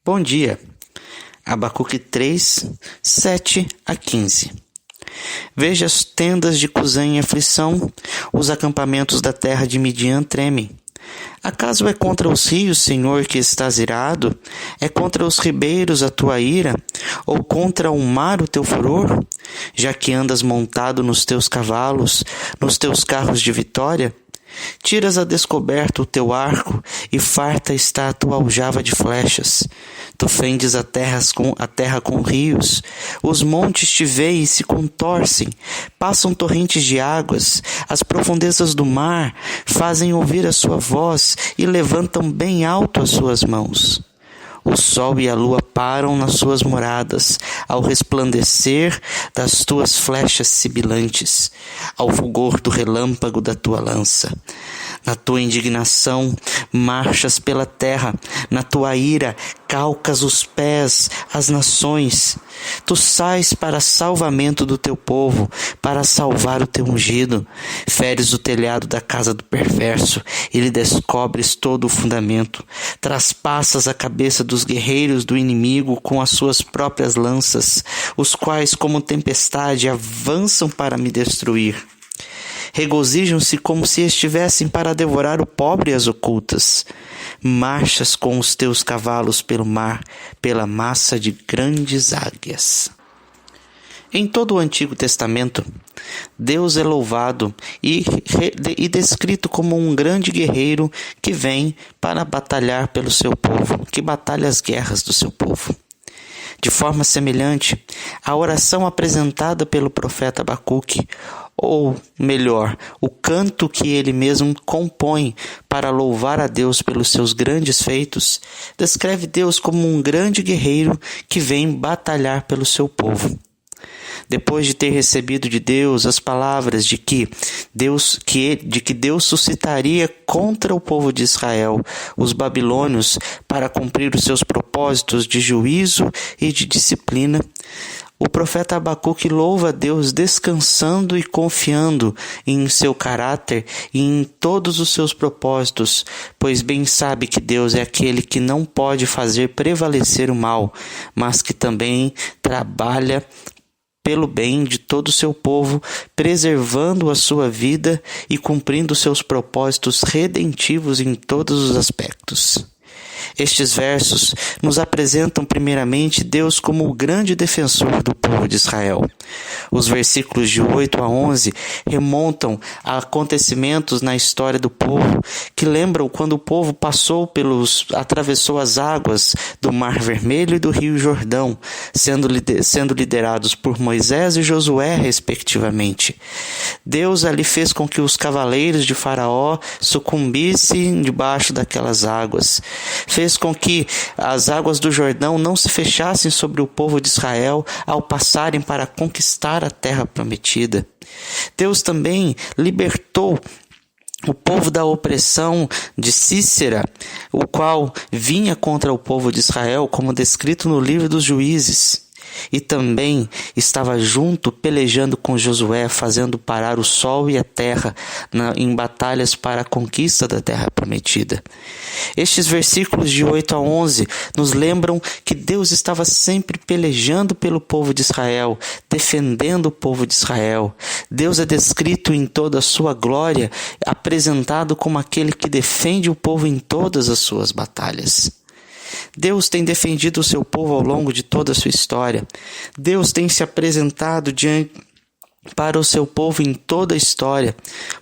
Bom dia. Abacuque 3, 7 a 15. Veja as tendas de Cusã em aflição, os acampamentos da terra de Midian tremem. Acaso é contra os rios, Senhor, que estás irado? É contra os ribeiros a tua ira? Ou contra o mar o teu furor? Já que andas montado nos teus cavalos, nos teus carros de vitória? Tiras a descoberto o teu arco, e farta está a tua aljava de flechas. Tu fendes a terra com rios, os montes te veem e se contorcem, passam torrentes de águas, as profundezas do mar fazem ouvir a sua voz e levantam bem alto as suas mãos. O sol e a lua param nas suas moradas, ao resplandecer das tuas flechas sibilantes, ao fulgor do relâmpago da tua lança. Na tua indignação, marchas pela terra, na tua ira, calcas os pés às nações. Tu sais para salvamento do teu povo, para salvar o teu ungido. Feres o telhado da casa do perverso e lhe descobres todo o fundamento. Traspassas a cabeça dos guerreiros do inimigo com as suas próprias lanças, os quais, como tempestade, avançam para me destruir. Regozijam-se como se estivessem para devorar o pobre e as ocultas. Marchas com os teus cavalos pelo mar, pela massa de grandes águias. Em todo o Antigo Testamento, Deus é louvado e descrito como um grande guerreiro que vem para batalhar pelo seu povo, que batalha as guerras do seu povo. De forma semelhante, a oração apresentada pelo profeta Abacuque, ou melhor, o canto que ele mesmo compõe para louvar a Deus pelos seus grandes feitos, descreve Deus como um grande guerreiro que vem batalhar pelo seu povo. Depois de ter recebido de Deus as palavras de que Deus suscitaria contra o povo de Israel os babilônios para cumprir os seus propósitos de juízo e de disciplina, o profeta Abacuque louva a Deus descansando e confiando em seu caráter e em todos os seus propósitos, pois bem sabe que Deus é aquele que não pode fazer prevalecer o mal, mas que também trabalha pelo bem de todo o seu povo, preservando a sua vida e cumprindo seus propósitos redentivos em todos os aspectos. Estes versos nos apresentam primeiramente Deus como o grande defensor do povo de Israel. Os versículos de 8 a 11 remontam a acontecimentos na história do povo que lembram quando o povo atravessou as águas do Mar Vermelho e do Rio Jordão, sendo liderados por Moisés e Josué, respectivamente. Deus ali fez com que os cavaleiros de Faraó sucumbissem debaixo daquelas águas. Fez com que as águas do Jordão não se fechassem sobre o povo de Israel ao passarem para conquistar a terra prometida. Deus também libertou o povo da opressão de Císera, o qual vinha contra o povo de Israel, como descrito no livro dos Juízes. E também estava junto pelejando com Josué, fazendo parar o sol e a terra em batalhas para a conquista da terra prometida. Estes versículos de 8 a 11 nos lembram que Deus estava sempre pelejando pelo povo de Israel, defendendo o povo de Israel. Deus é descrito em toda a sua glória, apresentado como aquele que defende o povo em todas as suas batalhas. Deus tem defendido o seu povo ao longo de toda a sua história. Deus tem se apresentado para o seu povo em toda a história,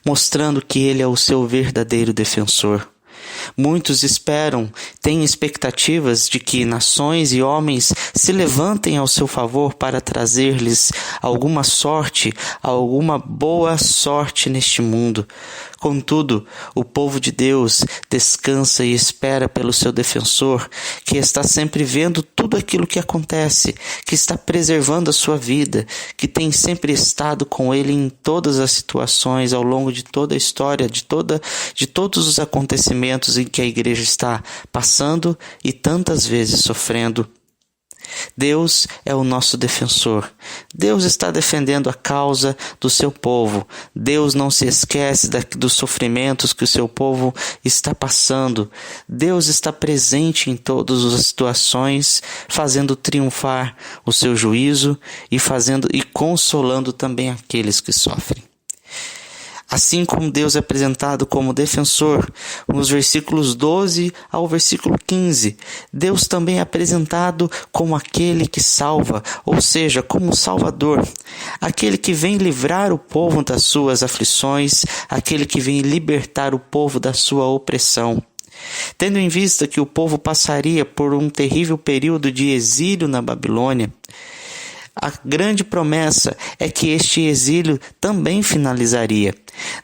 mostrando que Ele é o seu verdadeiro defensor. Muitos têm expectativas de que nações e homens se levantem ao seu favor para trazer-lhes alguma boa sorte neste mundo. Contudo, o povo de Deus descansa e espera pelo seu defensor, que está sempre vendo tudo aquilo que acontece, que está preservando a sua vida, que tem sempre estado com ele em todas as situações ao longo de toda a história, de todos os acontecimentos em que a igreja está passando e tantas vezes sofrendo. Deus é o nosso defensor. Deus está defendendo a causa do seu povo. Deus não se esquece dos sofrimentos que o seu povo está passando. Deus está presente em todas as situações, fazendo triunfar o seu juízo e consolando também aqueles que sofrem. Assim como Deus é apresentado como defensor, nos versículos 12 ao versículo 15, Deus também é apresentado como aquele que salva, ou seja, como Salvador, aquele que vem livrar o povo das suas aflições, aquele que vem libertar o povo da sua opressão. Tendo em vista que o povo passaria por um terrível período de exílio na Babilônia, a grande promessa é que este exílio também finalizaria.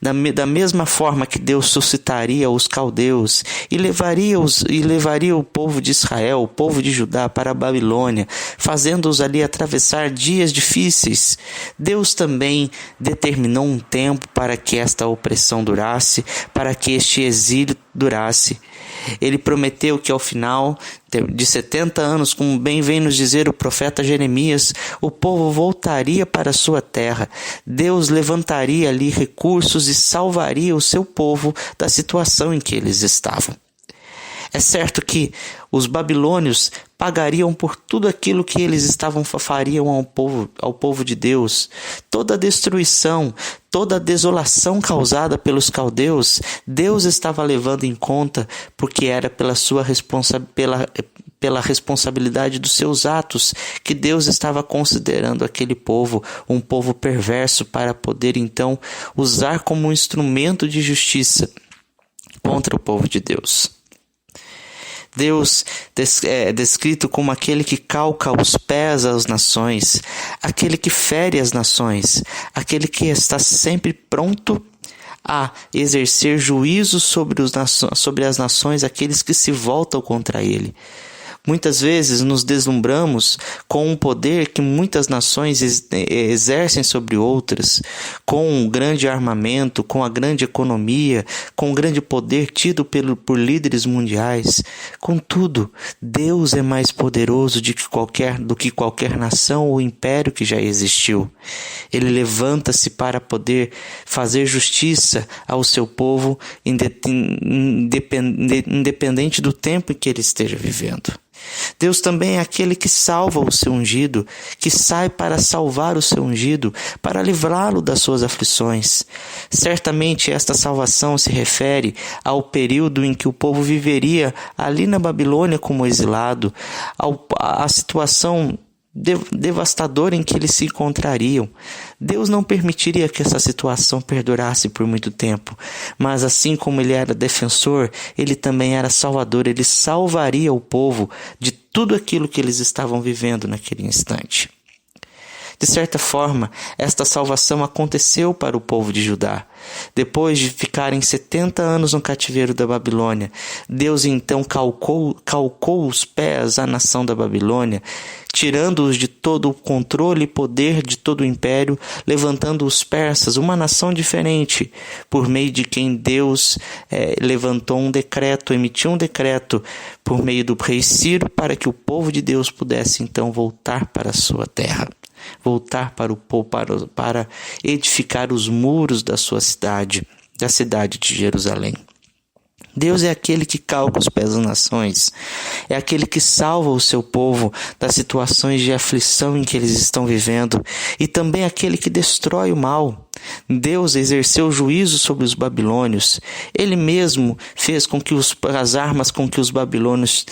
Da mesma forma que Deus suscitaria os caldeus e levaria o povo de Israel, o povo de Judá para a Babilônia, fazendo-os ali atravessar dias difíceis, Deus também determinou um tempo para que esta opressão durasse, para que este exílio durasse. Ele prometeu que ao final de 70 anos, como bem vem nos dizer o profeta Jeremias, o povo voltaria para a sua terra. Deus levantaria ali recursos e salvaria o seu povo da situação em que eles estavam. É certo que os babilônios pagariam por tudo aquilo que eles fariam ao povo de Deus. Toda a destruição, toda a desolação causada pelos caldeus, Deus estava levando em conta, porque era pela responsabilidade dos seus atos que Deus estava considerando aquele povo um povo perverso, para poder então usar como um instrumento de justiça contra o povo de Deus. Deus é descrito como aquele que calca os pés às nações, aquele que fere as nações, aquele que está sempre pronto a exercer juízo sobre as nações, aqueles que se voltam contra ele. Muitas vezes nos deslumbramos com um poder que muitas nações exercem sobre outras, com um grande armamento, com a grande economia, com o grande poder tido por líderes mundiais. Contudo, Deus é mais poderoso do que qualquer nação ou império que já existiu. Ele levanta-se para poder fazer justiça ao seu povo, independente do tempo em que ele esteja vivendo. Deus também é aquele que salva o seu ungido, que sai para salvar o seu ungido, para livrá-lo das suas aflições. Certamente esta salvação se refere ao período em que o povo viveria ali na Babilônia como exilado, à situação devastadora em que eles se encontrariam. Deus não permitiria que essa situação perdurasse por muito tempo, mas assim como ele era defensor, ele também era salvador. Ele salvaria o povo de tudo aquilo que eles estavam vivendo naquele instante. De certa forma, esta salvação aconteceu para o povo de Judá. Depois de ficarem 70 anos no cativeiro da Babilônia, Deus então calcou os pés à nação da Babilônia, tirando-os de todo o controle e poder de todo o império, levantando os persas, uma nação diferente, por meio de quem Deus emitiu um decreto por meio do rei Ciro, para que o povo de Deus pudesse então voltar para a sua terra. Voltar para edificar os muros da sua cidade, da cidade de Jerusalém. Deus é aquele que calca os pés das nações, é aquele que salva o seu povo das situações de aflição em que eles estão vivendo, e também aquele que destrói o mal. Deus exerceu juízo sobre os babilônios. Ele mesmo fez com que as armas com que os babilônios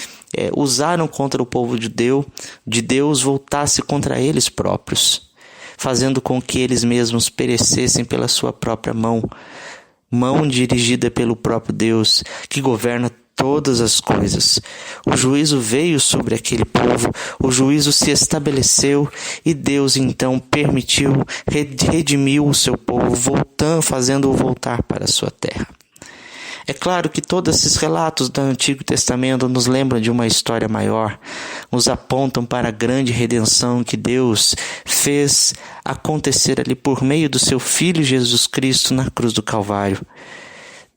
usaram contra o povo de Deus voltasse contra eles próprios, fazendo com que eles mesmos perecessem pela sua própria mão dirigida pelo próprio Deus, que governa todas as coisas. O juízo veio sobre aquele povo, o juízo se estabeleceu e Deus então permitiu, redimiu o seu povo, fazendo-o voltar para a sua terra. É claro que todos esses relatos do Antigo Testamento nos lembram de uma história maior, nos apontam para a grande redenção que Deus fez acontecer ali por meio do seu Filho Jesus Cristo na cruz do Calvário.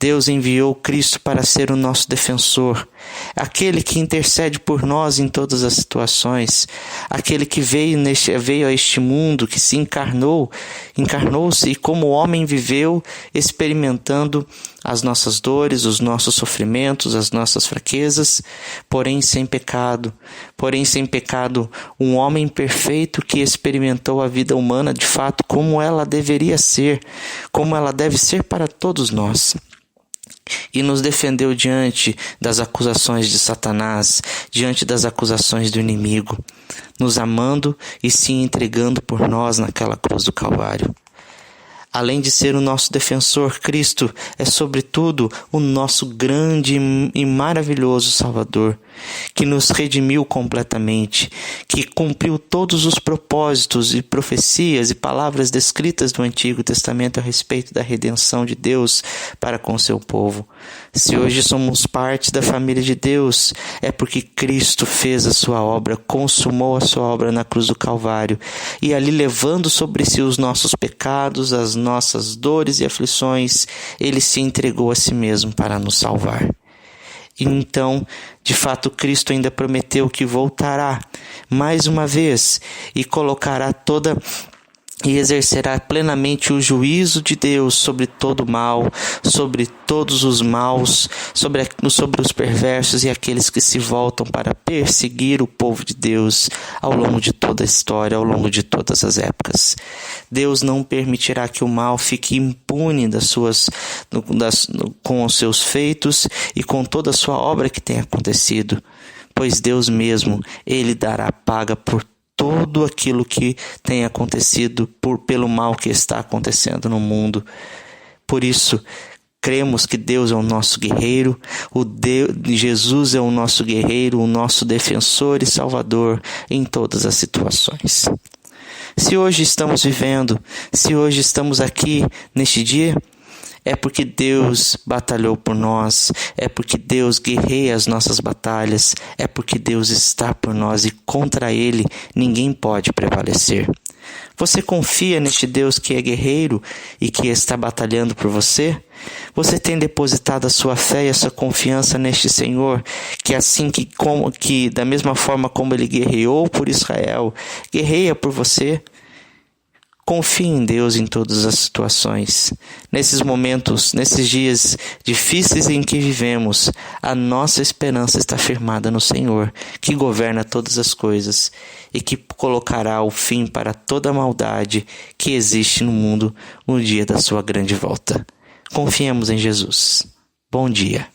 Deus enviou Cristo para ser o nosso defensor, aquele que intercede por nós em todas as situações, aquele que veio a este mundo, que se encarnou-se e como homem viveu, experimentando as nossas dores, os nossos sofrimentos, as nossas fraquezas, porém sem pecado, um homem perfeito que experimentou a vida humana de fato como ela deveria ser, como ela deve ser para todos nós. E nos defendeu diante das acusações de Satanás, diante das acusações do inimigo, nos amando e se entregando por nós naquela cruz do Calvário. Além de ser o nosso defensor, Cristo é sobretudo o nosso grande e maravilhoso Salvador, que nos redimiu completamente, que cumpriu todos os propósitos e profecias e palavras descritas do Antigo Testamento a respeito da redenção de Deus para com seu povo. Se hoje somos parte da família de Deus, é porque Cristo fez a sua obra, consumou a sua obra na cruz do Calvário, e ali levando sobre si os nossos pecados, as nossas dores e aflições, ele se entregou a si mesmo para nos salvar. E então, de fato, Cristo ainda prometeu que voltará mais uma vez e exercerá plenamente o juízo de Deus sobre todo o mal, sobre todos os maus, sobre os perversos e aqueles que se voltam para perseguir o povo de Deus ao longo de toda a história, ao longo de todas as épocas. Deus não permitirá que o mal fique impune com os seus feitos e com toda a sua obra que tem acontecido, pois Deus mesmo, Ele dará paga por tudo aquilo que tem acontecido pelo mal que está acontecendo no mundo. Por isso, cremos que Deus é o nosso guerreiro, Jesus é o nosso guerreiro, o nosso defensor e salvador em todas as situações. Se hoje estamos vivendo, se hoje estamos aqui neste dia, é porque Deus batalhou por nós, é porque Deus guerreia as nossas batalhas, é porque Deus está por nós e contra Ele ninguém pode prevalecer. Você confia neste Deus que é guerreiro e que está batalhando por você? Você tem depositado a sua fé e a sua confiança neste Senhor, que da mesma forma como Ele guerreou por Israel, guerreia por você? Confie em Deus em todas as situações. Nesses momentos, nesses dias difíceis em que vivemos, a nossa esperança está firmada no Senhor, que governa todas as coisas e que colocará o fim para toda a maldade que existe no mundo no dia da sua grande volta. Confiemos em Jesus. Bom dia.